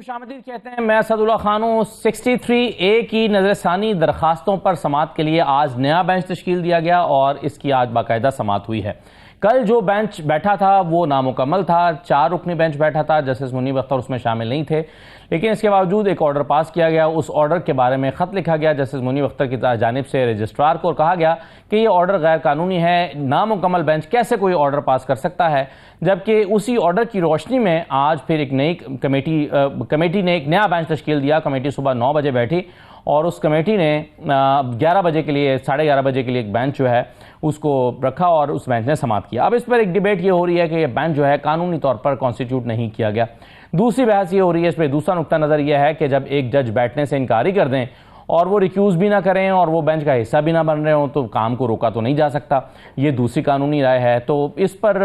خوش آمدید کہتے ہیں. میں اسد اللہ خان ہوں. 63A کی نظر ثانی درخواستوں پر سماعت کے لیے آج نیا بینچ تشکیل دیا گیا اور اس کی آج باقاعدہ سماعت ہوئی ہے. کل جو بینچ بیٹھا تھا وہ نامکمل تھا. 4 رکنی بینچ بیٹھا تھا. جسٹس منیب اختر اس میں شامل نہیں تھے، لیکن اس کے باوجود ایک آرڈر پاس کیا گیا. اس آرڈر کے بارے میں خط لکھا گیا جسٹس منیب اختر کی جانب سے رجسٹرار کو، اور کہا گیا کہ یہ آرڈر غیر قانونی ہے. نامکمل بینچ کیسے کوئی آرڈر پاس کر سکتا ہے؟ جبکہ اسی آرڈر کی روشنی میں آج پھر ایک نئی کمیٹی نے ایک نیا بینچ تشکیل دیا. کمیٹی صبح 9 بجے بیٹھی اور اس کمیٹی نے 11 بجے کے لیے 11:30 بجے کے لیے ایک بینچ جو ہے اس کو رکھا اور اس بینچ نے سماعت کیا. اب اس پر ایک ڈیبیٹ یہ ہو رہی ہے کہ یہ بینچ جو ہے قانونی طور پر کانسٹیٹیوٹ نہیں کیا گیا. دوسری بحث یہ ہو رہی ہے، اس پہ دوسرا نقطہ نظر یہ ہے کہ جب ایک جج بیٹھنے سے انکاری کر دیں اور وہ ریکیوز بھی نہ کریں اور وہ بینچ کا حصہ بھی نہ بن رہے ہوں تو کام کو روکا تو نہیں جا سکتا. یہ دوسری قانونی رائے ہے. تو اس پر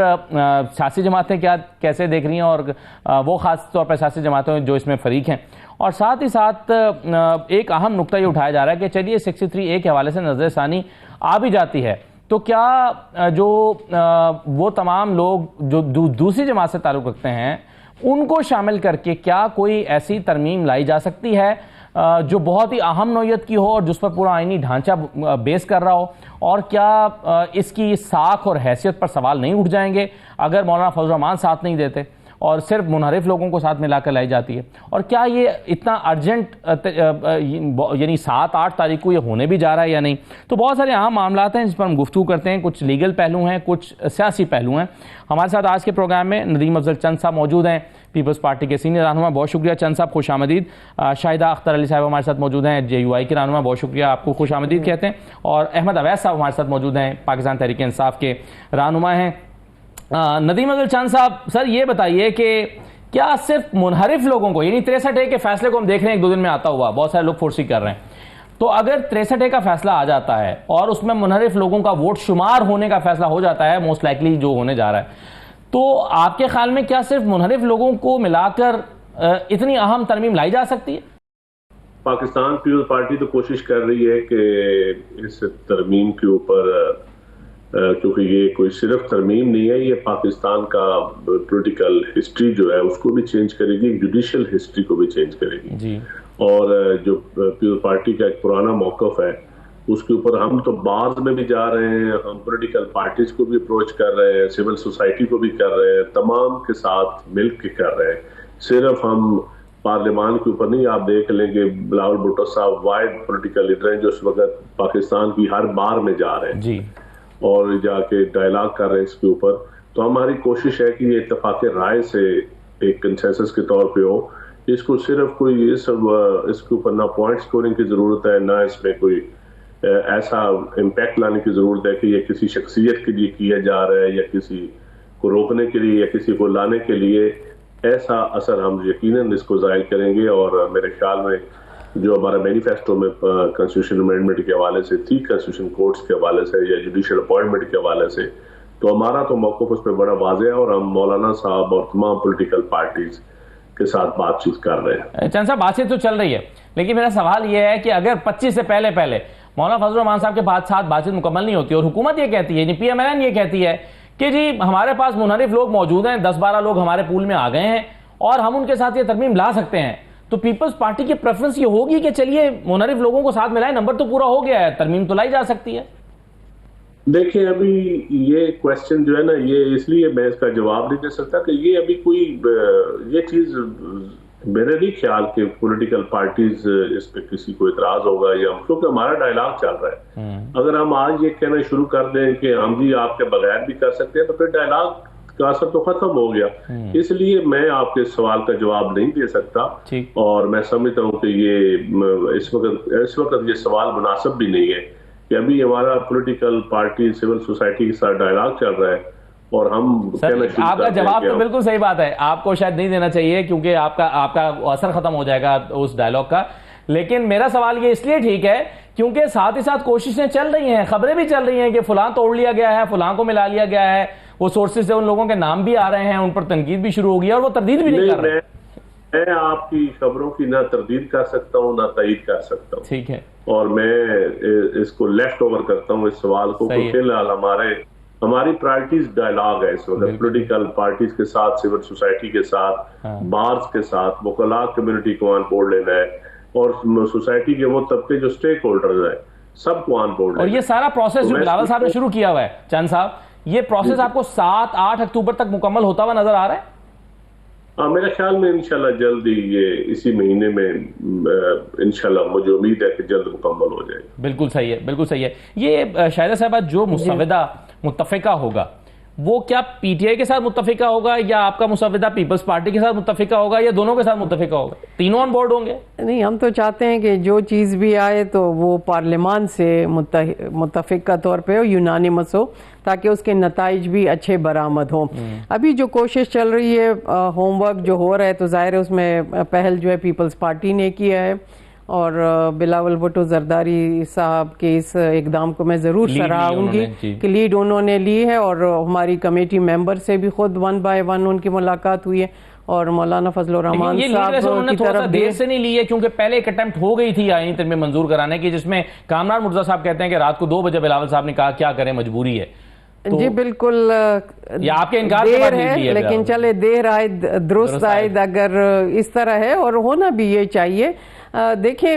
سیاسی جماعتیں کیسے دیکھ رہی ہیں، اور وہ خاص طور پر سیاسی جماعتیں جو اس میں فریق ہیں. اور ساتھ ہی ساتھ ایک اہم نقطہ یہ اٹھایا جا رہا ہے کہ چلیے 63A کے حوالے سے نظر ثانی آ بھی جاتی ہے تو کیا جو وہ تمام لوگ جو دوسری جماعت سے تعلق رکھتے ہیں ان کو شامل کر کے کیا کوئی ایسی ترمیم لائی جا سکتی ہے جو بہت ہی اہم نوعیت کی ہو اور جس پر پورا آئینی ڈھانچہ بیس کر رہا ہو؟ اور کیا اس کی ساکھ اور حیثیت پر سوال نہیں اٹھ جائیں گے اگر مولانا فضل الرحمان ساتھ نہیں دیتے اور صرف منحرف لوگوں کو ساتھ ملا کر لائی جاتی ہے؟ اور کیا یہ اتنا ارجنٹ یعنی 7-8 تاریخ کو یہ ہونے بھی جا رہا ہے یا نہیں؟ تو بہت سارے اہم معاملات ہیں جس پر ہم گفتگو کرتے ہیں. کچھ لیگل پہلو ہیں، کچھ سیاسی پہلو ہیں. ہمارے ساتھ آج کے پروگرام میں ندیم افضل چند صاحب موجود ہیں، پیپلز پارٹی کے سینئر رہنما. بہت شکریہ چند صاحب، خوش آمدید. شاہدہ اختر علی صاحب ہمارے ساتھ موجود ہیں، JUI کے رہنما. بہت شکریہ، آپ کو خوش آمدید کہتے ہیں. اور احمد اویس صاحب ہمارے ساتھ موجود ہیں، پاکستان تحریک انصاف کے رہنما ہیں. ندیم افضل چند صاحب، سر یہ بتائیے کہ کیا صرف منحرف لوگوں کو، یعنی 63A کے فیصلے کو ہم دیکھ رہے ہیں 1-2 دن میں آتا ہوا، بہت سارے لوگ فورسی کر رہے ہیں، تو اگر 63A کا فیصلہ آ جاتا ہے اور اس میں منحرف لوگوں کا ووٹ شمار ہونے کا فیصلہ ہو جاتا ہے، موسٹ لائکلی جو ہونے جا رہا ہے، تو آپ کے خیال میں کیا صرف منحرف لوگوں کو ملا کر اتنی اہم ترمیم لائی جا سکتی ہے؟ پاکستان پیپلز پارٹی تو کوشش کر رہی ہے کہ اس ترمیم کے اوپر، کیونکہ یہ کوئی صرف ترمیم نہیں ہے، یہ پاکستان کا پولیٹیکل ہسٹری جو ہے اس کو بھی چینج کرے گی، جوڈیشل ہسٹری کو بھی چینج کرے گی جی. اور جو پیپلز پارٹی کا ایک پرانا موقف ہے اس کے اوپر ہم تو بعض میں بھی جا رہے ہیں، ہم پولیٹیکل پارٹیز کو بھی اپروچ کر رہے ہیں، سول سوسائٹی کو بھی کر رہے ہیں، تمام کے ساتھ مل کے کر رہے ہیں. صرف ہم پارلیمان کے اوپر نہیں، آپ دیکھ لیں کہ بلاول بھٹو صاحب وائڈ پولیٹیکل لیڈر ہیں جو اس وقت پاکستان کی ہر بار میں جا رہے ہیں جی، اور جا کے ڈائلاگ کر رہے ہیں اس کے اوپر. تو ہماری کوشش ہے کہ یہ اتفاق رائے سے ایک کنسنسس کے طور پہ ہو. اس کو صرف کوئی اس کے اوپر نہ پوائنٹ سکورنگ کی ضرورت ہے، نہ اس میں کوئی ایسا امپیکٹ لانے کی ضرورت ہے کہ یہ کسی شخصیت کے لیے کیا جا رہا ہے یا کسی کو روکنے کے لیے یا کسی کو لانے کے لیے. ایسا اثر ہم یقیناً اس کو ظاہر کریں گے. اور میرے خیال میں جو ہمارا مینیفیسٹو میں کانسٹیٹیوشن امینڈمنٹ کے حوالے سے تھی، کانسٹیٹیوشن کورٹس کے حوالے سے یا جوڈیشل اپوائنٹمنٹ کے حوالے سے، تو ہمارا تو موقف اس پہ بڑا واضح ہے اور ہم مولانا صاحب اور تمام پولیٹیکل پارٹیز کے ساتھ بات چیت کر رہے ہیں. چند صاحب، بات چیت تو چل رہی ہے، لیکن میرا سوال یہ ہے کہ اگر 25 سے پہلے مولانا فضل الرحمان صاحب کے ساتھ بات چیت مکمل نہیں ہوتی اور حکومت یہ کہتی ہے، یعنی PMLN یہ کہتی ہے کہ جی ہمارے پاس منحرف لوگ موجود ہیں، 10-12 لوگ ہمارے پول میں آ گئے ہیں اور ہم ان کے ساتھ یہ ترمیم لا سکتے ہیں، تو پیپلز پارٹی کی پریفرنس یہ ہوگی کہ چلیے منحرف لوگوں کو ساتھ ملائیں، نمبر تو پورا ہو گیا ہے، ترمیم تو لائی جا سکتی ہے؟ دیکھیں، ابھی یہ کویسچن جو ہے نا، یہ اس لیے میں اس کا جواب نہیں دے سکتا کہ یہ ابھی کوئی یہ چیز میرے نہیں خیال کہ پولیٹیکل پارٹیز اس پہ کسی کو اعتراض ہوگا یا کیونکہ ہمارا ڈائلاگ چل رہا ہے. اگر ہم آج یہ کہنا شروع کر دیں کہ ہم جی آپ کے بغیر بھی کر سکتے ہیں تو پھر ڈائلاگ کا اثر تو ختم ہو گیا. اس لیے میں آپ کے سوال کا جواب نہیں دے سکتا اور میں سمجھتا ہوں کہ یہ اس وقت یہ سوال مناسب بھی نہیں ہے کہ ابھی ہمارا پولیٹیکل پارٹی سول سوسائٹی کے ساتھ ڈائلاگ چل رہا ہے اور ہم آپ کا جواب تو بالکل صحیح بات ہے، آپ کو شاید نہیں دینا چاہیے کیونکہ آپ کا اثر ختم ہو جائے گا اس ڈائلاگ کا. لیکن میرا سوال یہ اس لیے ٹھیک ہے کیونکہ ساتھ ہی ساتھ کوششیں چل رہی ہیں، خبریں بھی چل رہی ہیں کہ فلاں توڑ لیا گیا ہے، فلاں کو ملا لیا گیا ہے، وہ سورسز سے ان لوگوں کے نام بھی آ رہے ہیں، ان پر تنقید بھی شروع ہو گئی اور وہ تردید بھی نہیں کر رہے. میں آپ کی خبروں کی نہ تردید کر سکتا ہوں نہ تائید کر سکتا ہوں، ٹھیک ہے، اور میں اس کو لیفٹ اوور کرتا ہوں اس سوال کو کہ فی الحال ہمارے ہماری پرائرٹیز ڈائلاگ ہے اس وقت، پولیٹیکل پارٹیز کے ساتھ، سول سوسائٹی کے ساتھ، بارز کے ساتھ، وکلاء کمیونٹی کو آن بورڈ لینا ہے، اور سوسائٹی کے وہ طبقے جو سٹیک ہولڈرز ہیں سب کو آن بورڈ لینا ہے۔ اور یہ سارا پروسیس جو بلاول صاحب نے شروع کیا ہوا ہے چند صاحب، یہ پروسیس آپ کو 7-8 اکتوبر تک مکمل ہوتا ہوا نظر آ رہا ہے؟ میرے خیال میں انشاءاللہ جلد ہی یہ اسی مہینے میں انشاءاللہ مجھے امید ہے کہ جلد مکمل ہو جائے گا۔ بالکل صحیح ہے، بالکل صحیح ہے۔ یہ شاہدہ صاحبہ جو مسودہ متفقہ ہوگا وہ کیا پی ٹی آئی کے ساتھ متفقہ ہوگا، یا آپ کا مسودہ پیپلز پارٹی کے ساتھ متفقہ ہوگا، یا دونوں کے ساتھ متفقہ ہوگا؟ تینوں آن بورڈ ہوں گے؟ نہیں، ہم تو چاہتے ہیں کہ جو چیز بھی آئے تو وہ پارلیمان سے متفقہ طور پہ ہو، یونانیمس ہو، تاکہ اس کے نتائج بھی اچھے برآمد ہوں۔ ابھی جو کوشش چل رہی ہے، ہوم ورک جو ہو رہا ہے، تو ظاہر ہے اس میں پہل جو ہے پیپلز پارٹی نے کیا ہے، اور بلاول بھٹو زرداری صاحب کے اس اقدام کو میں ضرور سراہوں گی کہ لیڈ انہوں نے لی ہے، اور ہماری کمیٹی ممبر سے بھی خود 1 by 1 ان کی ملاقات ہوئی ہے، اور مولانا فضل الرحمان صاحب کی طرف دیر سے نہیں لی ہے، کیونکہ پہلے ایک اٹیمپٹ ہو گئی تھی آئینی ترمیم منظور کرانے کی، جس میں کامران مرزا صاحب کہتے ہیں کہ رات کو 2 بجے بلاول صاحب نے کہا کیا کریں، مجبوری ہے۔ جی بالکل، یہ آپ کے انکار کے بعد ہے، لیکن چلے دیر آئے درست آئے، اگر اس طرح ہے، اور ہونا بھی یہ چاہیے۔ دیکھیں،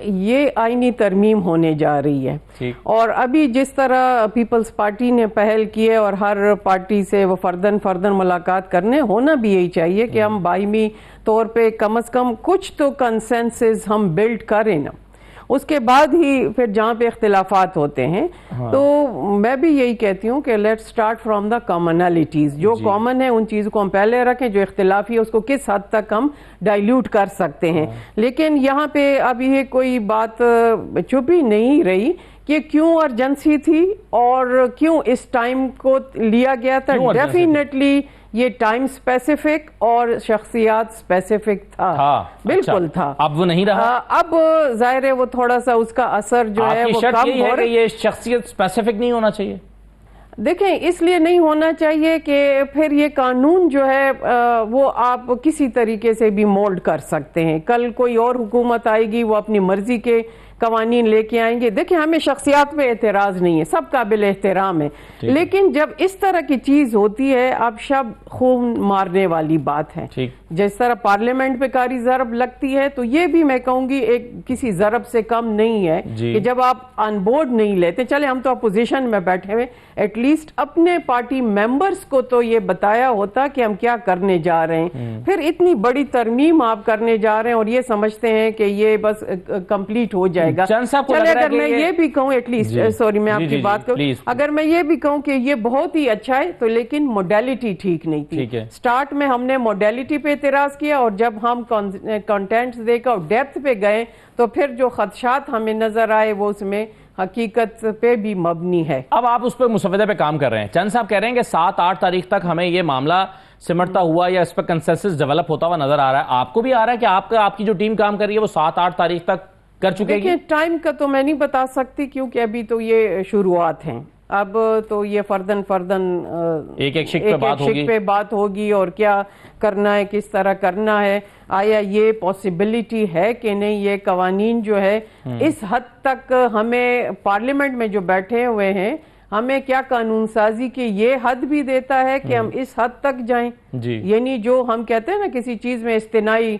یہ آئینی ترمیم ہونے جا رہی ہے، اور ابھی جس طرح پیپلز پارٹی نے پہل کی ہے اور ہر پارٹی سے وہ فردن ملاقات کرنے، ہونا بھی یہی چاہیے کہ ہم باہمی طور پہ کم از کم کچھ تو کنسنسس ہم بلڈ کریں نا، اس کے بعد ہی پھر جہاں پہ اختلافات ہوتے ہیں۔ تو میں بھی یہی کہتی ہوں کہ let start from the commonalities, جو کامن ہے ان چیزوں کو ہم پہلے رکھیں، جو اختلافی ہے اس کو کس حد تک ہم ڈائلیوٹ کر سکتے ہیں۔ لیکن یہاں پہ اب یہ کوئی بات چھپ ہی نہیں رہی کہ کیوں ایمرجنسی تھی اور کیوں اس ٹائم کو لیا گیا تھا۔ ڈیفینیٹلی یہ ٹائم سپیسیفک اور شخصیات سپیسیفک تھا، بالکل تھا۔ اب وہ نہیں رہا، اب ظاہر ہے وہ تھوڑا سا اس کا اثر جو ہے وہ کم ہو رہا ہے۔ یہ شخصیت سپیسیفک نہیں ہونا چاہیے؟ دیکھیں، اس لیے نہیں ہونا چاہیے کہ پھر یہ قانون جو ہے وہ آپ کسی طریقے سے بھی مولڈ کر سکتے ہیں۔ کل کوئی اور حکومت آئے گی، وہ اپنی مرضی کے قوانین لے کے آئیں گے۔ دیکھیں، ہمیں شخصیات پہ اعتراض نہیں ہے، سب قابل احترام ہے، لیکن جب اس طرح کی چیز ہوتی ہے، اب شب خون مارنے والی بات ہے۔ جس طرح پارلیمنٹ پہ کاری ضرب لگتی ہے، تو یہ بھی میں کہوں گی ایک کسی ضرب سے کم نہیں ہے کہ جب آپ آن بورڈ نہیں لیتے۔ چلے ہم تو اپوزیشن میں بیٹھے ہوئے، ایٹ لیسٹ اپنے پارٹی ممبرز کو تو یہ بتایا ہوتا کہ ہم کیا کرنے جا رہے ہیں۔ پھر اتنی بڑی ترمیم آپ کرنے جا رہے ہیں اور یہ سمجھتے ہیں کہ یہ بس کمپلیٹ ہو جائے گا۔ چلے اگر میں یہ بھی کہوں، ایٹ لیسٹ سوری میں آپ کی بات کروں، اگر میں یہ بھی کہوں کہ یہ بہت ہی اچھا ہے، تو لیکن موڈیلٹی ٹھیک نہیں تھی۔ سٹارٹ میں ہم نے موڈیلٹی پہ اعتراض کیا، اور جب ہم کنٹینٹس دے کر ڈیپتھ پہ گئے تو پھر جو خدشات ہمیں نظر آئے وہ اس میں حقیقت پہ بھی مبنی ہے۔ اب آپ اس پہ مسودہ پہ کام کر رہے ہیں، چند صاحب کہہ رہے ہیں کہ 7-8 تاریخ تک ہمیں یہ معاملہ سمٹتا ہوا یا اس پہ کنسنسس ڈیولپ ہوتا ہوا نظر آ رہا ہے۔ آپ کو بھی آ رہا ہے کہ آپ کی جو ٹیم کام کر رہی ہے وہ 7-8 تاریخ تک کر چکے گی؟ دیکھیں، ٹائم کا تو میں نہیں بتا سکتی، کیونکہ ابھی تو یہ شروعات ہیں، اب تو یہ فردن ایک شک پہ بات ہوگی، اور کیا کرنا ہے، کس طرح کرنا ہے، آیا یہ پاسبلٹی ہے کہ نہیں۔ یہ قوانین جو ہے اس حد تک ہمیں پارلیمنٹ میں جو بیٹھے ہوئے ہیں، ہمیں کیا قانون سازی کی یہ حد بھی دیتا ہے کہ ہم اس حد تک جائیں، یعنی جو ہم کہتے ہیں نا کسی چیز میں استثنائی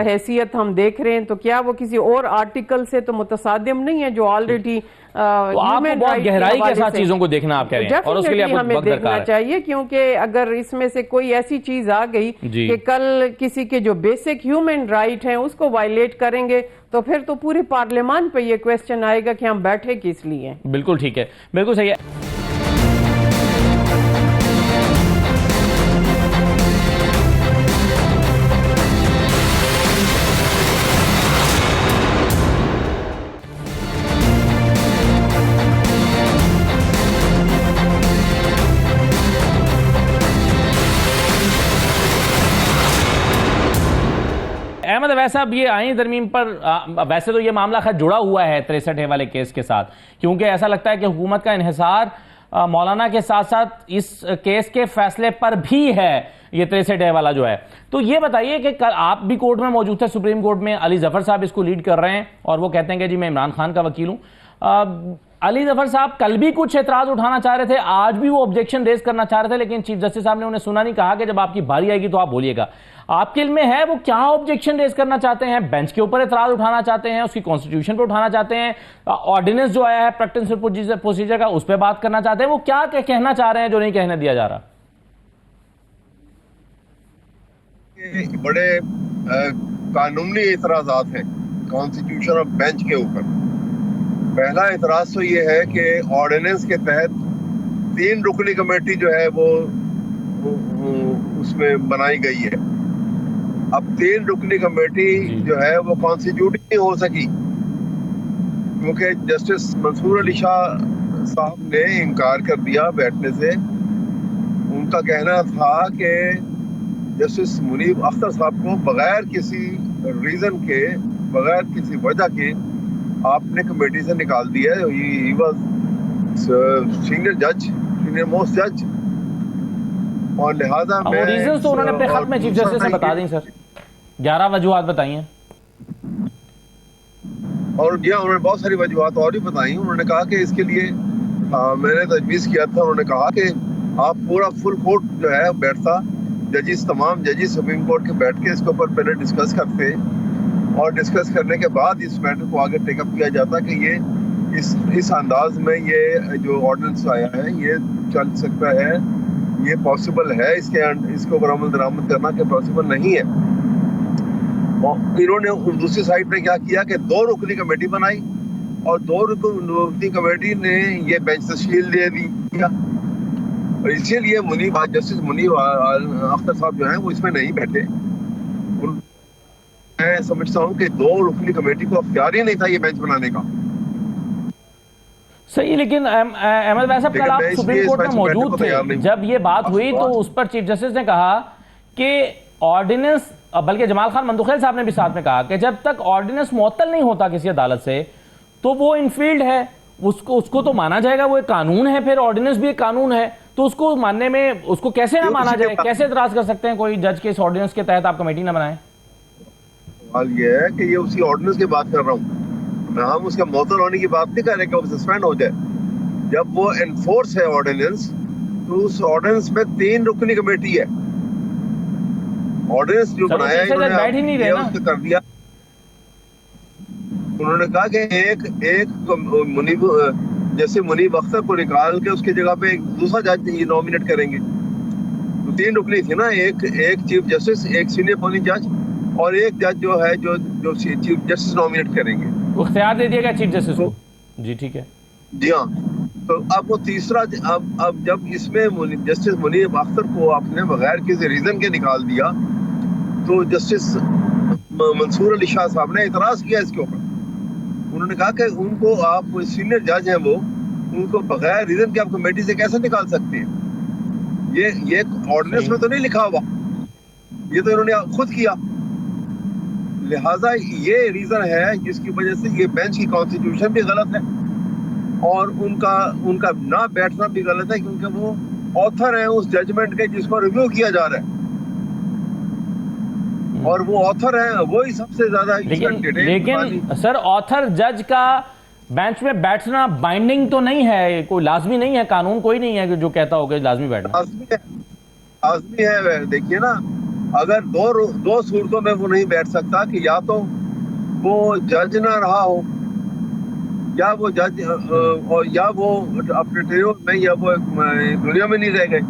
حیثیت ہم دیکھ رہے ہیں، تو کیا وہ کسی اور آرٹیکل سے تو متصادم نہیں ہے جو آلریڈی آپ کو بہت گہرائی کے ساتھ چیزوں کو دیکھنا آپ کہہ رہے ہیں، اور اس کے لیے ہمیں دیکھنا چاہیے، کیونکہ اگر اس میں سے کوئی ایسی چیز آ گئی کہ کل کسی کے جو بیسک ہیومن رائٹ ہیں اس کو وائلیٹ کریں گے، تو پھر تو پورے پارلیمان پہ یہ کویسچن آئے گا کہ ہم بیٹھے کس لیے۔ بالکل ٹھیک ہے، بالکل صحیح ہے۔ احمد اویس صاحب، یہ آئینی ترمیم پر ویسے تو یہ معاملہ خیر جڑا ہوا ہے 63 والے کیس کے ساتھ، کیونکہ ایسا لگتا ہے کہ حکومت کا انحصار مولانا کے ساتھ ساتھ اس کیس کے فیصلے پر بھی ہے، یہ 63 والا جو ہے۔ تو یہ بتائیے کہ کل آپ بھی کورٹ میں موجود تھے، سپریم کورٹ میں علی ظفر صاحب اس کو لیڈ کر رہے ہیں، اور وہ کہتے ہیں کہ جی میں عمران خان کا وکیل ہوں۔ علی ظفر صاحب کل بھی کچھ اعتراض اٹھانا چاہ رہے تھے, آج بھی وہ آبجیکشن ریز کرنا چاہ رہے تھے, لیکن چیف جسٹس صاحب نے انہیں سنا نہیں, کہا کہ جب آپ کی باری آئے گی تو آپ بولیے گا. آپ کے علم میں ہے وہ کیا آبجیکشن ریز کرنا چاہتے ہیں؟ بینچ کے اوپر اعتراض اٹھانا چاہتے ہیں, اس کی کانسٹیٹیوشن پہ اٹھانا چاہتے ہیں, آرڈیننس جو آیا ہے پریکٹس پروسیجر کا اس پہ بات کرنا چاہتے ہیں, وہ کیا کہنا چاہ رہے ہیں جو نہیں کہنے دیا جا رہا؟ بڑے قانونی اعتراضات ہیں کانسٹیٹیوشن اور بینچ کے اوپر. پہلا اعتراض تو یہ ہے کہ آرڈیننس کے تحت 3 رکنی کمیٹی جو ہے وہ اس میں بنائی گئی ہے. اب 3 رکنی کمیٹی جو ہے وہ کانسٹیٹیوٹ نہیں ہو سکی کیونکہ جسٹس منصور علی شاہ صاحب نے انکار کر دیا بیٹھنے سے. ان کا کہنا تھا کہ جسٹس منیب اختر صاحب کو بغیر کسی ریزن کے, بغیر کسی وجہ کے آپ نے کمیٹی سے نکال دیا. ہی واز سینئر جج, سینئر موسٹ جج, اور لہذا وہ ریزنز تو انہوں نے اپنے خط میں چیف جسٹس سے بتا دیں سر, 11 وجوہات بتائی ہیں. اور جی انہوں نے بہت ساری وجوہات اور بھی بتائی. انہوں نے کہا کہ اس کے لیے میں نے تجویز کیا تھا, انہوں نے کہا کہ آپ پورا فل کورٹ جو ہے بیٹھتا, ججز تمام ججز سپریم کورٹ کے بیٹھ کے اس کے اوپر پہلے ڈسکس کرتے, اور ڈسکس کرنے کے بعد اس میٹر کو آگے ٹیک اپ کیا جاتا کہ یہ اس انداز میں یہ جو آرڈیننس آیا ہے یہ چل سکتا ہے, یہ پاسبل ہے, اس کے اوپر عمل درآمد کرنا کہ پاسبل نہیں ہے. اور انہوں نے دوسری سائڈ پہ کیا کیا کہ 2 رکنی کمیٹی بنائی, اور 2 رکنی کمیٹی نے یہ بینچ تشکیل دے دیا, اور اسی لیے جسٹس منیب اختر صاحب جو ہیں وہ اس میں نہیں بیٹھے. میں سمجھتا ہوں کہ 2 رکنی کمیٹی کو اختیار ہی نہیں تھا یہ بینچ بنانے کا. صحیح, لیکن احمد بھائی صاحب کل آپ سپریم کورٹ میں موجود تھے جب یہ بات ہوئی, تو اس پر چیف جسٹس نے کہا کہ آرڈیننس, بلکہ جمال خان مندوخیل صاحب نے بھی ساتھ میں کہا کہ جب تک آرڈیننس معطل نہیں ہوتا کسی عدالت سے تو وہ انفیلڈ ہے, اس کو تو مانا جائے گا, وہ ایک قانون ہے, پھر آرڈیننس بھی ایک قانون ہے, تو اس کو ماننے میں اس کو کیسے نہ مانا جائے؟ کیسے اعتراض کر سکتے ہیں کوئی جج کے اس آرڈیننس کے تحت آپ کمیٹی نہ بنائیں؟ سوال یہ ہے کہ یہ اسی آرڈیننس کی بات کر رہا ہوں میں, ہم اس کے معطل ہونے کی بات نہیں کر رہے کہ وہ سسپینڈ ہو جائے. جب وہ انفورس ہے آرڈیننس, تو اس آرڈیننس میں 3 رکنی کمیٹی ہے. آرڈیننس جو بنایا انہوں نے کر دیا. انہوں نے کہا کہ ایک منیب جیسے منیب اختر کو نکال کے اس کی جگہ پہ ایک دوسرا جج یہ نامینیٹ کریں گے. تو 3 رکنی تھی نا, ایک چیف جسٹس, ایک سینئر پولیس جج, اور ایک جج جو ہے جو چیف جسٹس نامینیٹ کریں گے. اختیار دے دیا گیا چیف جسٹس کو. جی ٹھیک ہے. جی ہاں, تو اب وہ تیسرا, اب جب اس میں جسٹس منیب اختر کو آپ نے بغیر کسی ریزن کے نکال دیا, تو جسٹس منصور علی شاہ صاحب نے اعتراض کیا اس کے اوپر. انہوں نے کہا کہ ان کو, آپ سینئر جج ہیں وہ, ان کو بغیر ریزن کے آپ کمیٹی سے کیسے نکال سکتے ہیں؟ یہ آرڈیننس میں تو نہیں لکھا ہوا, یہ تو انہوں نے خود کیا. لہٰذا یہ ریزن ہے جس کی وجہ سے یہ بینچ کی کانسٹیٹیوشن بھی غلط ہے, اور ان کا نہ بیٹھنا بھی غلط ہے, کیونکہ وہ آتھر ہیں اس ججمنٹ کے جس کو ریویو کیا جا رہا ہے, اور وہ آتھر ہیں, وہی سب سے زیادہ. لیکن سر آتھر جج کا بینچ میں بیٹھنا بائنڈنگ تو نہیں ہے, کوئی لازمی نہیں ہے, قانون کوئی نہیں ہے جو کہتا ہو کہ لازمی بیٹھنا. لازمی ہے. دیکھیے نا, اگر 2 صورتوں میں وہ نہیں بیٹھ سکتا کہ یا تو وہ جج نہ رہا ہو, یا وہ جج یا وہ اپنے ٹریول میں, یا وہ دنیا میں نہیں رہ گئے.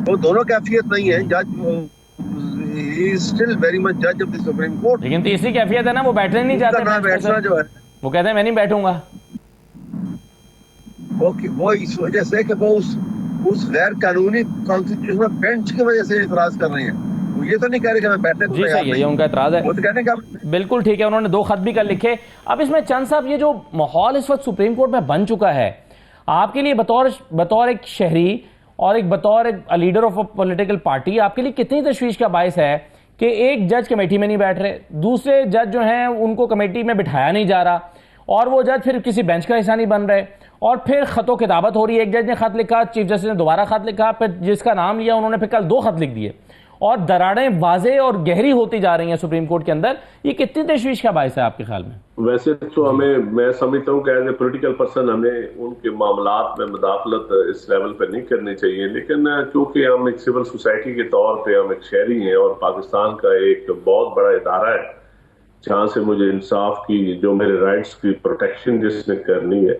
وہ دونوں کیفیت نہیں ہے. جج he is still very much judge of the Supreme Court. لیکن تیسری کیفیت ہے نا, وہ بیٹھنے نہیں چاہتے, بیٹھنا جو ہے وہ کہتے ہیں میں نہیں بیٹھوں گا. وہ اس وجہ سے کہ وہ اس غیر قانونی کانسٹیٹیوشنل بینچ کی وجہ سے اعتراض کر رہے ہیں. وہ یہ تو نہیں کہہ رہے کہ میں بیٹھنے کو تیار نہیں. یہ ان کا اعتراض ہے. وہ تو کہنے کا بالکل ٹھیک ہے, انہوں نے 2 خط بھی کر لکھے. اب اس میں چند صاحب, یہ جو ماحول اس وقت سپریم کورٹ میں بن چکا ہے, آپ کے لیے بطور ایک شہری اور بطور ایک leader of a political party, آپ کے لیے کتنی تشویش کا باعث ہے کہ ایک جج کمیٹی میں نہیں بیٹھ رہے, دوسرے جج جو ہیں ان کو کمیٹی میں بٹھایا نہیں جا رہا, اور وہ جج پھر کسی بینچ کا حصہ نہیں بن رہے, اور پھر خط و کتابت ہو رہی ہے. ایک جج نے خط لکھا, چیف جسٹس نے دوبارہ خط لکھا, پھر جس کا نام لیا انہوں نے پھر کل 2 خط لکھ دیے, اور دراڑیں واضح اور گہری ہوتی جا رہی ہیں سپریم کورٹ کے اندر، یہ کتنی تشویش کا باعث ہے آپ کے خیال میں؟ ویسے تو میں سمجھتا ہوں کہ ایز اے پولیٹیکل پرسن ہمیں ان کے معاملات میں مداخلت اس لیول پہ نہیں کرنی چاہیے، لیکن چونکہ ہم ایک سول سوسائٹی کے طور پہ ہم ایک شہری ہیں اور پاکستان کا ایک بہت بڑا ادارہ ہے جہاں سے مجھے انصاف کی، جو میرے رائٹس کی پروٹیکشن جس نے کرنی ہے،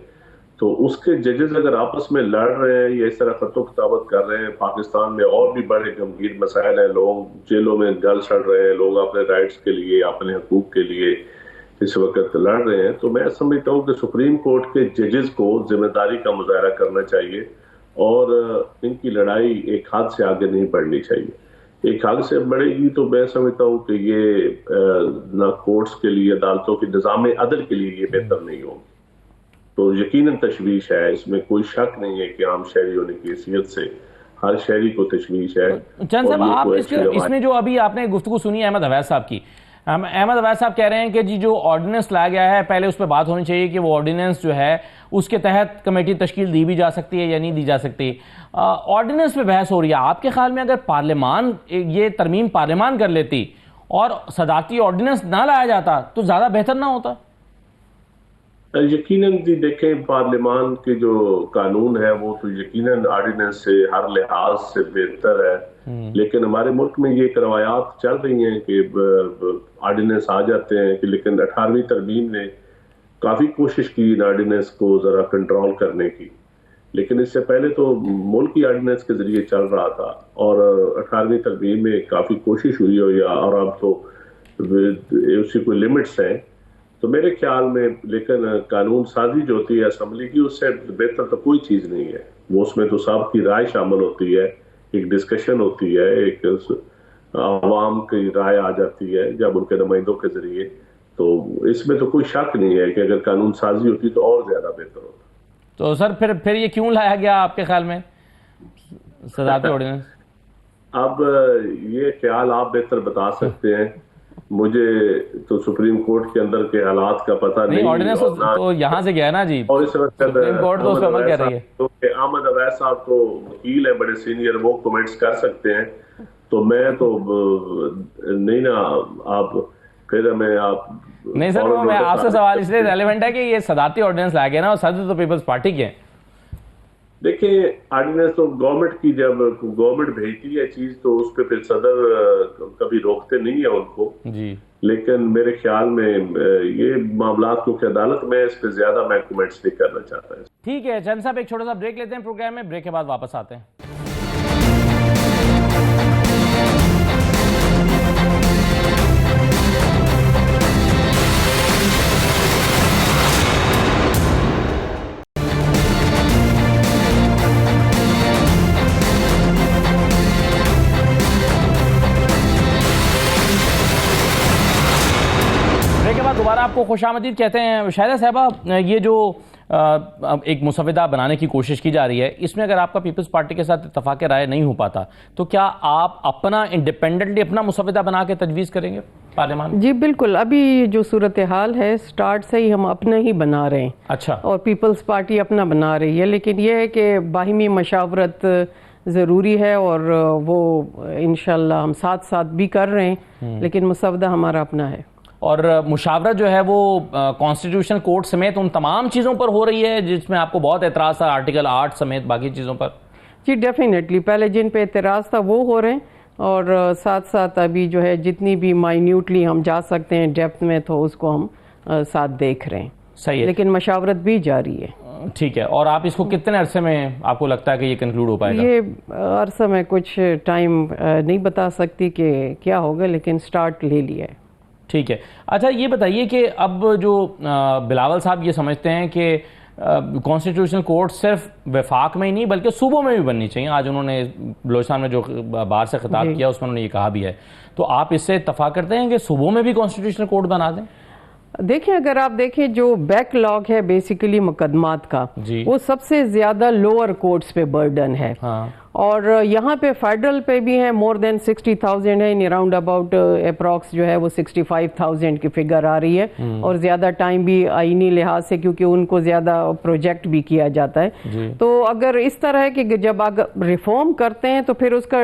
تو اس کے ججز اگر آپس میں لڑ رہے ہیں یا اس طرح خط و کتابت کر رہے ہیں، پاکستان میں اور بھی بڑے گمبھیر مسائل ہیں، لوگ جیلوں میں گل سڑ رہے ہیں، لوگ اپنے رائٹس کے لیے، اپنے حقوق کے لیے اس وقت لڑ رہے ہیں، تو میں سمجھتا ہوں کہ سپریم کورٹ کے ججز کو ذمہ داری کا مظاہرہ کرنا چاہیے اور ان کی لڑائی ایک حد سے آگے نہیں بڑھنی چاہیے۔ ایک حد سے بڑھے گی تو میں سمجھتا ہوں کہ یہ نہ کورٹس کے لیے، عدالتوں کے نظام عدل کے لیے یہ بہتر نہیں ہوگی۔ تو یقیناً تشویش ہے، اس میں کوئی شک نہیں ہے کہ عام شہری ہونے کی حیثیت سے ہر شہری کو تشویش ہے۔ چند صاحب، آپ اس میں جو ابھی آپ نے گفتگو سنی احمد حویض صاحب کی، احمد حویض صاحب کہہ رہے ہیں کہ جی جو آرڈیننس لایا گیا ہے پہلے اس پہ بات ہونی چاہیے کہ وہ آرڈیننس جو ہے اس کے تحت کمیٹی تشکیل دی بھی جا سکتی ہے یا نہیں دی جا سکتی۔ آرڈیننس پہ بحث ہو رہی ہے، آپ کے خیال میں اگر پارلیمان یہ ترمیم پارلیمان کر لیتی اور صدارتی آرڈیننس نہ لایا جاتا تو زیادہ بہتر نہ ہوتا؟ یقیناً دیکھیں، پارلیمان کے جو قانون ہے وہ تو یقیناً آرڈیننس سے ہر لحاظ سے بہتر ہے، لیکن ہمارے ملک میں یہ روایات چل رہی ہیں کہ آرڈیننس آ جاتے ہیں، لیکن 18ویں ترمیم نے کافی کوشش کی ان آرڈیننس کو ذرا کنٹرول کرنے کی، لیکن اس سے پہلے تو ملکی آرڈیننس کے ذریعے چل رہا تھا اور 18ویں ترمیم میں کافی کوشش ہوئی اور اب تو اسی کوئی لمٹس ہیں۔ تو میرے خیال میں لیکن قانون سازی جو ہوتی ہے اسمبلی کی، اس سے بہتر تو کوئی چیز نہیں ہے، وہ اس میں تو سب کی رائے شامل ہوتی ہے، ایک ڈسکشن ہوتی ہے، ایک عوام کی رائے آ جاتی ہے جب ان کے نمائندوں کے ذریعے، تو اس میں تو کوئی شک نہیں ہے کہ اگر قانون سازی ہوتی تو اور زیادہ بہتر ہوتا۔ تو سر پھر یہ کیوں لایا گیا آپ کے خیال میں صدارتی آرڈیننس؟ اب یہ خیال آپ بہتر بتا سکتے ہیں، مجھے تو سپریم کورٹ کے اندر کے حالات کا پتہ نہیں۔ آرڈیننس تو یہاں سے گیا نا جی، اور اس وقت سپریم کورٹ تو اس پہ عمل کر رہی ہے۔ تو احمد حویض صاحب تو وکیل ہیں بڑے سینئر، وہ کمنٹس کر سکتے ہیں، تو میں تو نہیں نا، آپ پھر میں آپ نہیں سر، میں آپ سے سوال اس لیے ریلیونٹ ہے کہ یہ صدارتی آرڈیننس لایا گیا نا، اور صدر تو پیپلز پارٹی کے ہیں۔ دیکھیں، آرڈیننس تو گورنمنٹ کی، جب گورنمنٹ بھیجتی ہے چیز تو اس پہ پھر صدر کبھی روکتے نہیں ہیں ان کو جی، لیکن میرے خیال میں یہ معاملات کیونکہ عدالت میں اس پہ زیادہ میں کمنٹس نہیں کرنا چاہتا ہے۔ ٹھیک ہے چند صاحب، ایک چھوٹا سا بریک لیتے ہیں پروگرام میں، بریک کے بعد واپس آتے ہیں۔ دوبارہ آپ کو خوش آمدید کہتے ہیں۔ شاہدہ صاحبہ، یہ جو ایک مسودہ بنانے کی کوشش کی جا رہی ہے، اس میں اگر آپ کا پیپلز پارٹی کے ساتھ اتفاق رائے نہیں ہو پاتا تو کیا آپ اپنا انڈیپینڈنٹلی اپنا مسودہ بنا کے تجویز کریں گے پارلیمان؟ جی بالکل، ابھی جو صورتحال ہے سٹارٹ سے ہی ہم اپنا ہی بنا رہے ہیں، اچھا، اور پیپلز پارٹی اپنا بنا رہی ہے، لیکن یہ ہے کہ باہمی مشاورت ضروری ہے اور وہ انشاءاللہ ہم ساتھ ساتھ بھی کر رہے ہیں، لیکن مسودہ ہمارا اپنا ہے۔ اور مشاورت جو ہے وہ کانسٹیٹیوشن کورٹ سمیت ان تمام چیزوں پر ہو رہی ہے جس میں آپ کو بہت اعتراض تھا، آرٹیکل 8 سمیت باقی چیزوں پر؟ جی ڈیفینیٹلی، پہلے جن پہ اعتراض تھا وہ ہو رہے ہیں، اور ساتھ ساتھ ابھی جو ہے جتنی بھی مائنیوٹلی ہم جا سکتے ہیں ڈیپتھ میں تو اس کو ہم ساتھ دیکھ رہے ہیں، صحیح ہے، لیکن مشاورت بھی جاری ہے۔ ٹھیک ہے، اور آپ اس کو کتنے عرصے میں آپ کو لگتا ہے کہ یہ کنکلوڈ ہو پائے گا؟ یہ عرصہ میں کچھ ٹائم نہیں بتا سکتی کہ کیا ہوگا، لیکن سٹارٹ لے لیا ہے۔ ٹھیک ہے، اچھا یہ بتائیے کہ اب جو بلاول صاحب یہ سمجھتے ہیں کہ کانسٹیٹیوشن کورٹ صرف وفاق میں ہی نہیں بلکہ صوبوں میں بھی بننی چاہیے، آج انہوں نے بلوچستان میں جو باہر سے خطاب کیا اس میں انہوں نے یہ کہا بھی ہے، تو آپ اس سے اتفاق کرتے ہیں کہ صوبوں میں بھی کانسٹیٹیوشن کورٹ بنا دیں؟ دیکھیں، اگر آپ دیکھیں جو بیک لاگ ہے بیسیکلی مقدمات کا، وہ سب سے زیادہ لوور کورٹس پہ برڈن ہے، اور یہاں پہ فیڈرل پہ بھی ہے، مور دین 60,000 ہے، اراؤنڈ اباؤٹ اپروکس جو ہے وہ 65,000 کی فگر آ رہی ہے، اور زیادہ ٹائم بھی آئینی لحاظ سے کیونکہ ان کو زیادہ پروجیکٹ بھی کیا جاتا ہے، تو اگر اس طرح ہے کہ جب اگر ریفارم کرتے ہیں تو پھر اس کا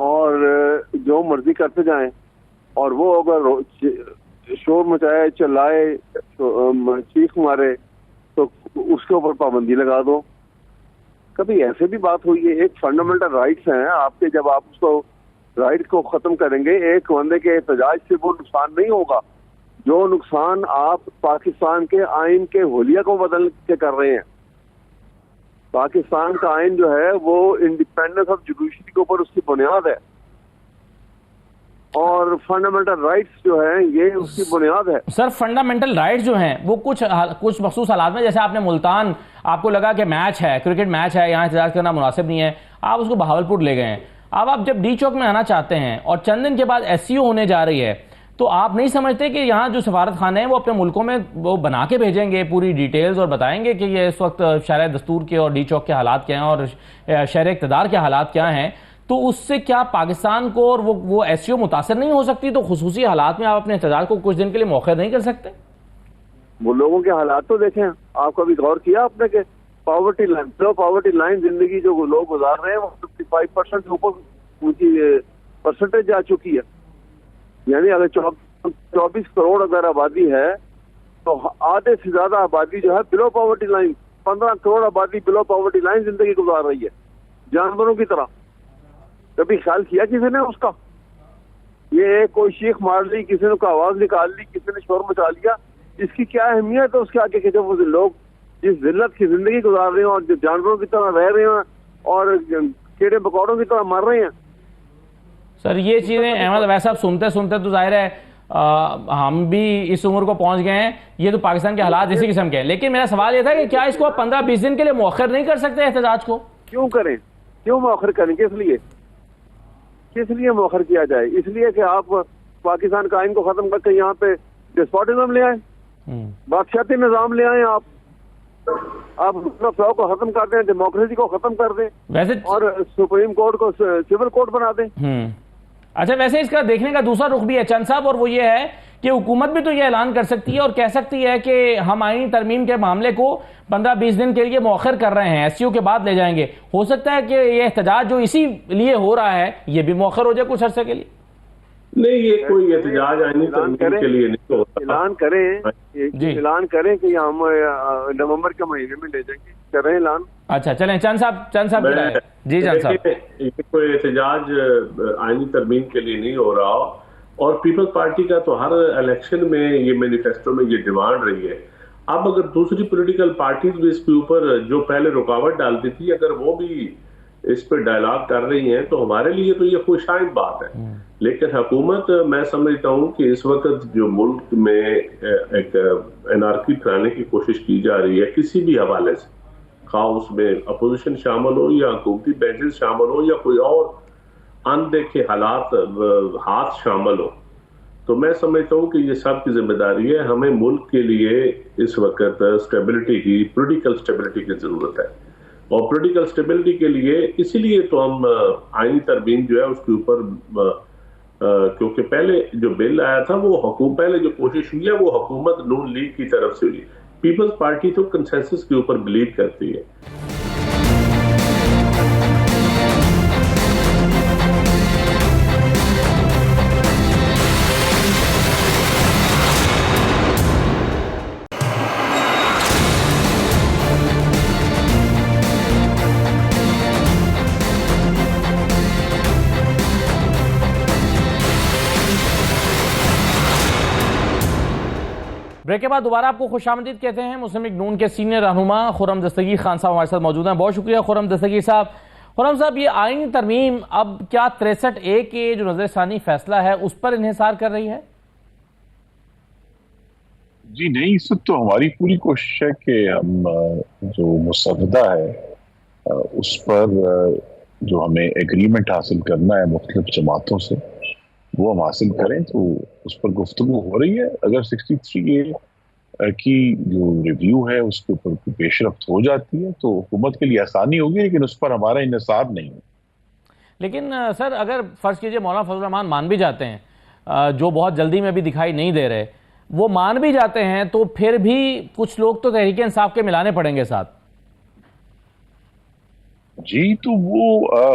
اور جو مرضی کرتے جائیں، اور وہ اگر شور مچائے، چلائے، چیخ مارے تو اس کے اوپر پابندی لگا دو. کبھی ایسے بھی بات ہوئی ہے، ایک فنڈامنٹل رائٹس ہیں آپ کے، جب آپ اس کو رائٹ کو ختم کریں گے ایک بندے کے احتجاج سے وہ نقصان نہیں ہوگا جو نقصان آپ پاکستان کے آئین کے حلیہ کو بدل کے کر رہے ہیں. پاکستان کا آئین جو ہے وہ انڈیپینڈنس آف جوڈیشری کے اوپر اس کی بنیاد ہے، اور فنڈامنٹل رائٹس جو ہیں یہ اس کی بنیاد ہے. سر فنڈامنٹل رائٹس جو ہیں وہ کچھ مخصوص حالات میں، جیسے آپ نے ملتان، آپ کو لگا کہ میچ ہے، کرکٹ میچ ہے، یہاں احتجاج کرنا مناسب نہیں ہے، آپ اس کو بہاولپور لے گئے ہیں. اب آپ جب ڈی چوک میں آنا چاہتے ہیں اور چند دن کے بعد ایس سی او ہونے جا رہی ہے، تو آپ نہیں سمجھتے کہ یہاں جو سفارت خانے ہیں وہ اپنے ملکوں میں وہ بنا کے بھیجیں گے پوری ڈیٹیلز، اور بتائیں گے کہ یہ اس وقت شارع دستور کے اور ڈی چوک کے حالات کیا ہیں اور شہر اقتدار کے حالات کیا ہیں؟ تو اس سے کیا پاکستان کو اور وہ ایس سی او متاثر نہیں ہو سکتی؟ تو خصوصی حالات میں آپ اپنے احتجاج کو کچھ دن کے لیے مؤخر نہیں کر سکتے؟ وہ لوگوں کے حالات تو دیکھیں، آپ کبھی غور کیا آپ نے کہ پاورٹی لائن، لو پاورٹی لائن زندگی جو لوگ گزار رہے ہیں وہ 55% اوپر ان کی پرسنٹیج جا چکی ہے. یعنی اگر 24 کروڑ اگر آبادی ہے تو آدھے سے زیادہ آبادی جو ہے بلو پاورٹی لائن، 15 کروڑ آبادی بلو پاورٹی لائن زندگی گزار رہی ہے جانوروں کی طرح. کبھی خیال کیا کسی نے اس کا؟ یہ کوئی شیخ مار لی، کسی نے کوئی آواز نکال لی، کسی نے شور مچا لیا، اس کی کیا اہمیت ہے اس کے آگے کہ جب وہ لوگ جس ذلت کی زندگی گزار رہے ہیں اور جو جانوروں کی طرح رہ رہے ہیں اور کیڑے مکوڑوں کی طرح مر رہے ہیں. سر یہ چیزیں احمد ویسا سنتے سنتے تو ظاہر ہے ہم بھی اس عمر کو پہنچ گئے ہیں، یہ تو پاکستان کے حالات اسی قسم کے ہیں. لیکن میرا سوال یہ تھا کہ کیا اس کو آپ 15-20 دن کے لیے مؤخر نہیں کر سکتے احتجاج کو؟ کیوں کریں؟ کیوں مؤخر کریں؟ کس لیے مؤخر کیا جائے؟ اس لیے کہ آپ پاکستان کا آئین کو ختم کر کے یہاں پہ ڈسپوٹزم لے آئیں، بادشاہتی نظام لے آئیں، آپ فلاح کو ختم کر دیں، ڈیموکریسی کو ختم کر دیں، ویسے اور سپریم کورٹ کو سول کورٹ بنا دیں. اچھا، ویسے اس کا دیکھنے کا دوسرا رخ بھی ہے چند صاحب، اور وہ یہ ہے کہ حکومت بھی تو یہ اعلان کر سکتی ہے اور کہہ سکتی ہے کہ ہم آئینی ترمیم کے معاملے کو 15-20 دن کے لیے مؤخر کر رہے ہیں، ایس سی او کے بعد لے جائیں گے. ہو سکتا ہے کہ یہ احتجاج جو اسی لیے ہو رہا ہے یہ بھی مؤخر ہو جائے کچھ عرصے کے لیے. نہیں، یہ کوئی احتجاج آئینی ترمیم کے لیے نہیں ہوتا. اعلان کریں کہ ہم نومبر کے مہینے میں لے جائیں گے، کریں اعلان. اچھا چلیں چند صاحب جی چند صاحب. یہ کوئی احتجاج آئینی ترمیم کے لیے نہیں ہو رہا، اور پیپلز پارٹی کا تو ہر الیکشن میں یہ مینیفیسٹو میں یہ ڈیمانڈ رہی ہے. اب اگر دوسری پولیٹیکل پارٹیز بھی اس کے اوپر جو پہلے رکاوٹ ڈالتی تھی اگر وہ بھی اس پہ ڈائلاگ کر رہی ہیں تو ہمارے لیے تو یہ خوش آئند بات ہے. لیکن حکومت، میں سمجھتا ہوں کہ اس وقت جو ملک میں ایک انارکی پھیلانے کی کوشش کی جا رہی ہے کسی بھی حوالے سے، خواہ اس میں اپوزیشن شامل ہو یا حکومتی بینچز شامل ہو یا کوئی اور اندیکھے حالات ہاتھ شامل ہو، تو میں سمجھتا ہوں کہ یہ سب کی ذمہ داری ہے. ہمیں ملک کے لیے اس وقت اسٹیبلٹی کی، پولیٹیکل اسٹیبلٹی کی ضرورت ہے، اور پولیٹیکل اسٹیبلٹی کے لیے اسی لیے تو ہم آئینی ترمیم جو ہے اس کے اوپر، کیونکہ پہلے جو بل آیا تھا وہ پہلے جو کوشش ہوئی ہے وہ حکومت نون لیگ کی طرف سے ہوئی. پیپلز پارٹی تو کنسنسس کے اوپر بلیو کرتی ہے. بریک کے بعد دوبارہ آپ کو خوش آمدید کہتے ہیں. مسلم لیگ نون کے سینئر رہنما خرم دستگیر خان صاحب ہمارے ساتھ موجود ہیں. بہت شکریہ خرم دستگیر صاحب. خرم صاحب، یہ آئینی ترمیم اب کیا 63A کے جو نظر ثانی فیصلہ ہے اس پر انحصار کر رہی ہے؟ جی نہیں، اس وقت تو ہماری پوری کوشش ہے کہ ہم جو مسودہ ہے اس پر جو ہمیں ایگریمنٹ حاصل کرنا ہے مختلف جماعتوں سے وہ ہم حاصل کریں، تو اس پر گفتگو ہو رہی ہے. اگر 63A کی جو ریویو ہے اس کے اوپر پیش رفت ہو جاتی ہے تو حکومت کے لیے آسانی ہوگی، لیکن اس پر ہمارا انحصار نہیں ہے. لیکن سر اگر فرض کیجئے مولانا فضل الرحمان مان بھی جاتے ہیں، جو بہت جلدی میں بھی دکھائی نہیں دے رہے، وہ مان بھی جاتے ہیں تو پھر بھی کچھ لوگ تو تحریک انصاف کے ملانے پڑیں گے ساتھ. جی تو وہ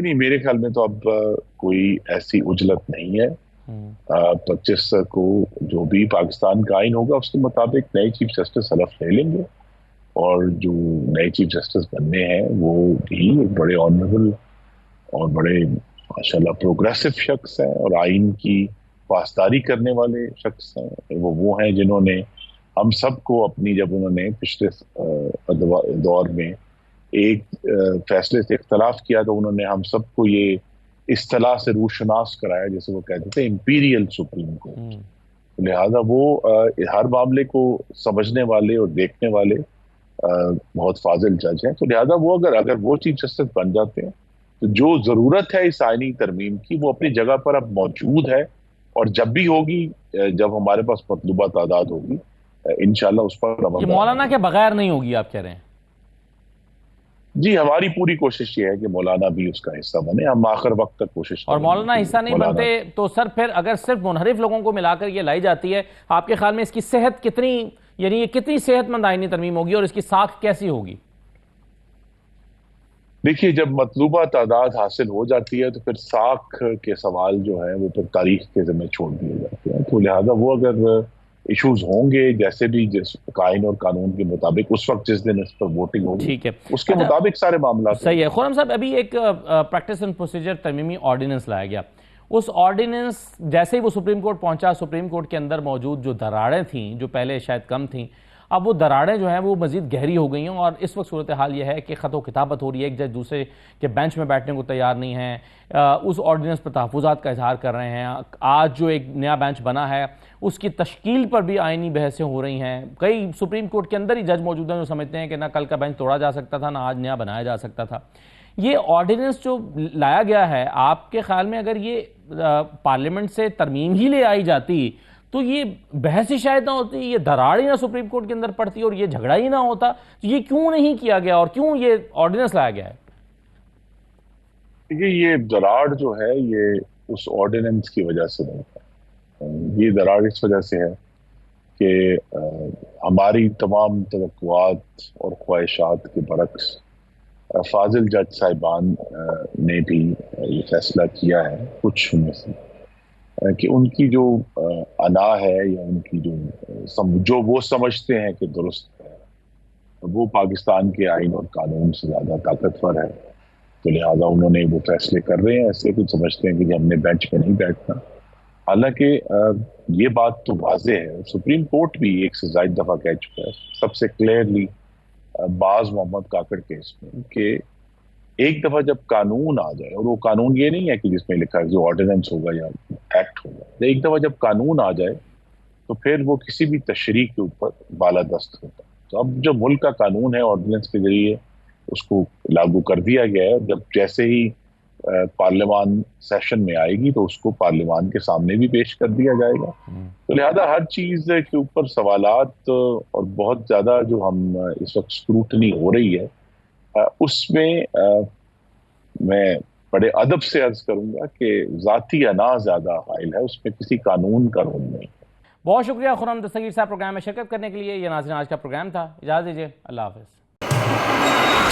نہیں، میرے خیال میں تو اب کوئی ایسی اجلت نہیں ہے. 25 کو جو بھی پاکستان کا آئین ہوگا اس کے مطابق نئے چیف جسٹس حلف لے لیں گے، اور جو نئے چیف جسٹس بننے ہیں وہ بھی بڑے آنریبل اور بڑے ماشاءاللہ پروگریسو شخص ہیں اور آئین کی پاسداری کرنے والے شخص ہیں. وہ ہیں جنہوں نے ہم سب کو اپنی، جب انہوں نے پچھلے دور میں ایک فیصلے سے اختلاف کیا تو انہوں نے ہم سب کو یہ اصطلاح سے روشناس کرایا جیسے وہ کہتے تھے امپیریل سپریم کورٹ. لہذا وہ ہر معاملے کو سمجھنے والے اور دیکھنے والے بہت فاضل جج ہیں. تو لہذا وہ اگر وہ چیف جسٹس بن جاتے ہیں تو جو ضرورت ہے اس آئینی ترمیم کی وہ اپنی جگہ پر اب موجود ہے، اور جب بھی ہوگی، جب ہمارے پاس مطلوبہ تعداد ہوگی، انشاءاللہ اس پر عمل. مولانا کے بغیر نہیں ہوگی آپ کہہ رہے ہیں؟ جی، ہماری پوری کوشش یہ ہے کہ مولانا بھی اس کا حصہ بنے. ہم آخر وقت تک کوشش اور مولانا حصہ نہیں بنتے تو سر پھر اگر صرف منحرف لوگوں کو ملا کر یہ لائی جاتی ہے، آپ کے خیال میں اس کی صحت کتنی، یعنی یہ کتنی صحت مند آئینی ترمیم ہوگی اور اس کی ساکھ کیسی ہوگی؟ دیکھیے، جب مطلوبہ تعداد حاصل ہو جاتی ہے تو پھر ساکھ کے سوال جو ہیں وہ پھر تاریخ کے ذمہ چھوڑ دیے جاتے ہیں. تو لہذا وہ اگر ایشوز ہوں گے جیسے بھی جس آئین اور قانون کے مطابق اس وقت جس دن اس پر ووٹنگ ہوگی، ٹھیک ہے، اس کے مطابق سارے معاملات. صحیح ہے. خرم صاحب، ابھی ایک پریکٹس اینڈ پروسیجر ترمیمی آرڈیننس لایا گیا. اس آرڈیننس جیسے ہی وہ سپریم کورٹ پہنچا، سپریم کورٹ کے اندر موجود جو دراڑیں تھیں جو پہلے شاید کم تھیں، اب وہ دراڑیں جو ہیں وہ مزید گہری ہو گئی ہیں، اور اس وقت صورتحال یہ ہے کہ خط و کتابت ہو رہی ہے. ایک جج دوسرے کے بینچ میں بیٹھنے کو تیار نہیں ہیں، اس آرڈیننس پر تحفظات کا اظہار کر رہے ہیں. آج جو ایک نیا بینچ بنا ہے اس کی تشکیل پر بھی آئینی بحثیں ہو رہی ہیں. کئی سپریم کورٹ کے اندر ہی جج موجود ہیں جو سمجھتے ہیں کہ نہ کل کا بینچ توڑا جا سکتا تھا، نہ آج نیا بنایا جا سکتا تھا. یہ آرڈیننس جو لایا گیا ہے، آپ کے خیال میں اگر یہ پارلیمنٹ سے ترمیم ہی لے آئی جاتی تو یہ بحث ہی شاید نہ ہوتی، یہ دراڑ ہی نہ سپریم کورٹ کے اندر پڑتی اور یہ جھگڑا ہی نہ ہوتا. تو یہ کیوں نہیں کیا گیا اور کیوں یہ آرڈیننس لایا گیا ہے؟ یہ دراڑ جو ہے یہ اس آرڈیننس کی وجہ سے نہیں ہے. یہ دراڑ اس وجہ سے ہے کہ ہماری تمام توقعات اور خواہشات کے برعکس فاضل جج صاحبان نے بھی یہ فیصلہ کیا ہے، کچھ میں سے، کہ ان کی جو انا ہے یا ان کی جو وہ سمجھتے ہیں کہ درست ہے وہ پاکستان کے آئین اور قانون سے زیادہ طاقتور ہے. تو لہٰذا انہوں نے وہ فیصلے کر رہے ہیں ایسے کچھ سمجھتے ہیں کہ ہم نے بینچ پہ نہیں بیٹھنا. حالانکہ یہ بات تو واضح ہے، سپریم کورٹ بھی ایک سے زائد دفعہ کہہ چکا ہے، سب سے کلیئرلی باز محمد کاکڑ کیس میں، کہ ایک دفعہ جب قانون آ جائے، اور وہ قانون یہ نہیں ہے کہ جس میں لکھا ہے جو آرڈیننس ہوگا یا ایکٹ ہوگا، ایک دفعہ جب قانون آ جائے تو پھر وہ کسی بھی تشریح کے اوپر بالادست ہوتا ہے. تو اب جو ملک کا قانون ہے آرڈیننس کے ذریعے اس کو لاگو کر دیا گیا ہے. جب جیسے ہی پارلیمان سیشن میں آئے گی تو اس کو پارلیمان کے سامنے بھی پیش کر دیا جائے گا. تو لہذا ہر چیز کے اوپر سوالات اور بہت زیادہ جو ہم اس وقت اسکروٹنی ہو رہی ہے، اس میں میں بڑے ادب سے عرض کروں گا کہ ذاتی انا زیادہ حائل ہے، اس میں کسی قانون کا رول نہیں. بہت شکریہ خرم دستگیر صاحب پروگرام میں شرکت کرنے کے لیے. یہ ناظرین آج کا پروگرام تھا، اجازت دیجیے، اللہ حافظ.